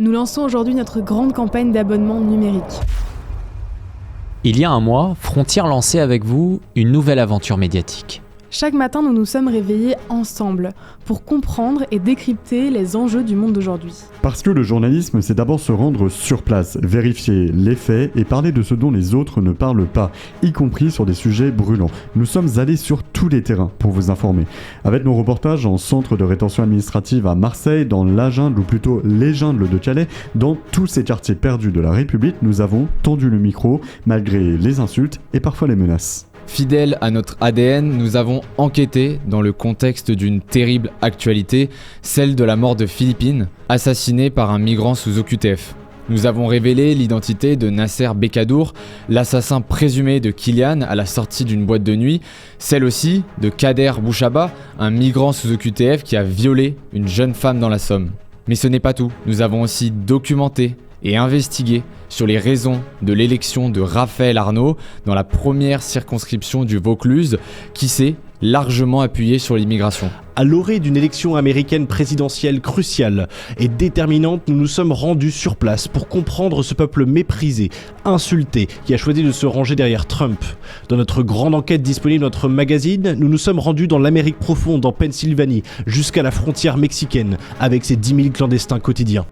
Nous lançons aujourd'hui notre grande campagne d'abonnement numérique. Il y a un mois, Frontières lançait avec vous une nouvelle aventure médiatique. Chaque matin, nous nous sommes réveillés ensemble pour comprendre et décrypter les enjeux du monde d'aujourd'hui. Parce que le journalisme, c'est d'abord se rendre sur place, vérifier les faits et parler de ce dont les autres ne parlent pas, y compris sur des sujets brûlants. Nous sommes allés sur tous les terrains pour vous informer. Avec nos reportages en centre de rétention administrative à Marseille, dans la jungle ou plutôt les jungles de Calais, dans tous ces quartiers perdus de la République, nous avons tendu le micro malgré les insultes et parfois les menaces. Fidèles à notre ADN, nous avons enquêté dans le contexte d'une terrible actualité, celle de la mort de Philippine, assassiné par un migrant sous OQTF. Nous avons révélé l'identité de Nasser Bekadour, l'assassin présumé de Kylian à la sortie d'une boîte de nuit, celle aussi de Kader Bouchaba, un migrant sous OQTF qui a violé une jeune femme dans la Somme. Mais ce n'est pas tout, nous avons aussi documenté et investigué sur les raisons de l'élection de Raphaël Arnaud dans la première circonscription du Vaucluse, qui s'est largement appuyé sur l'immigration. À l'orée d'une élection américaine présidentielle cruciale et déterminante, nous nous sommes rendus sur place pour comprendre ce peuple méprisé, insulté, qui a choisi de se ranger derrière Trump. Dans notre grande enquête disponible dans notre magazine, nous nous sommes rendus dans l'Amérique profonde, en Pennsylvanie, jusqu'à la frontière mexicaine, avec ses 10 000 clandestins quotidiens.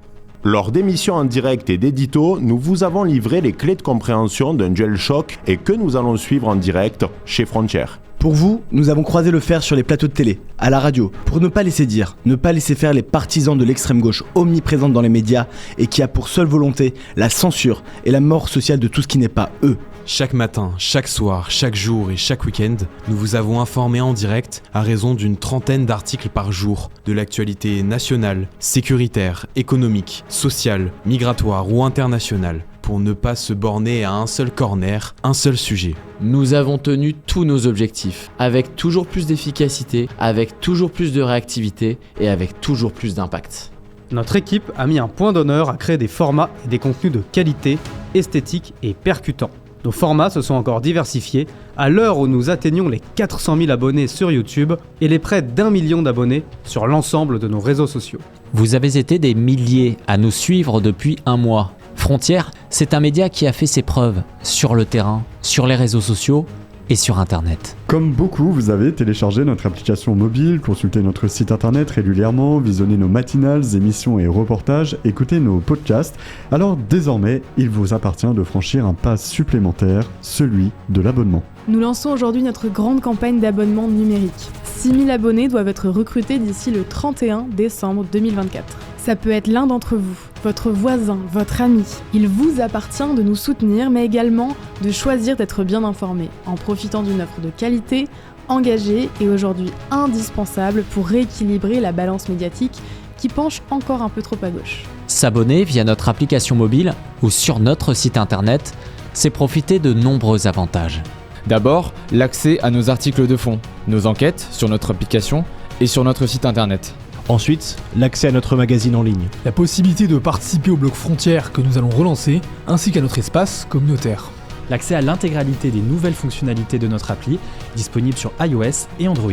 Lors d'émissions en direct et d'éditos, nous vous avons livré les clés de compréhension d'un duel choc et que nous allons suivre en direct chez Frontières. Pour vous, nous avons croisé le fer sur les plateaux de télé, à la radio, pour ne pas laisser dire, ne pas laisser faire les partisans de l'extrême gauche omniprésente dans les médias et qui a pour seule volonté la censure et la mort sociale de tout ce qui n'est pas eux. Chaque matin, chaque soir, chaque jour et chaque week-end, nous vous avons informé en direct à raison d'une 30aine d'articles par jour de l'actualité nationale, sécuritaire, économique, sociale, migratoire ou internationale, pour ne pas se borner à un seul corner, un seul sujet. Nous avons tenu tous nos objectifs, avec toujours plus d'efficacité, avec toujours plus de réactivité et avec toujours plus d'impact. Notre équipe a mis un point d'honneur à créer des formats et des contenus de qualité, esthétiques et percutants. Nos formats se sont encore diversifiés à l'heure où nous atteignons les 400 000 abonnés sur YouTube et les près d'1 million d'abonnés sur l'ensemble de nos réseaux sociaux. Vous avez été des milliers à nous suivre depuis un mois. Frontières, c'est un média qui a fait ses preuves sur le terrain, sur les réseaux sociaux et sur Internet. Comme beaucoup, vous avez téléchargé notre application mobile, consulté notre site internet régulièrement, visionné nos matinales, émissions et reportages, écouté nos podcasts. Alors désormais, il vous appartient de franchir un pas supplémentaire, celui de l'abonnement. Nous lançons aujourd'hui notre grande campagne d'abonnement numérique. 6000 abonnés doivent être recrutés d'ici le 31 décembre 2024. Ça peut être l'un d'entre vous, votre voisin, votre ami. Il vous appartient de nous soutenir, mais également de choisir d'être bien informé, en profitant d'une offre de qualité, engagée et aujourd'hui indispensable pour rééquilibrer la balance médiatique qui penche encore un peu trop à gauche. S'abonner via notre application mobile ou sur notre site internet, c'est profiter de nombreux avantages. D'abord, l'accès à nos articles de fond, nos enquêtes sur notre application et sur notre site internet. Ensuite, l'accès à notre magazine en ligne. La possibilité de participer au blog Frontières que nous allons relancer, ainsi qu'à notre espace communautaire. L'accès à l'intégralité des nouvelles fonctionnalités de notre appli, disponible sur iOS et Android.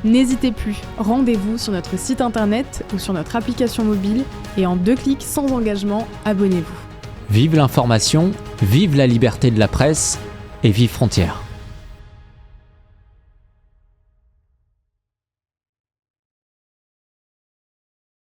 N'hésitez plus, rendez-vous sur notre site internet ou sur notre application mobile et en 2 clics sans engagement, abonnez-vous. Vive l'information, vive la liberté de la presse et vive Frontières.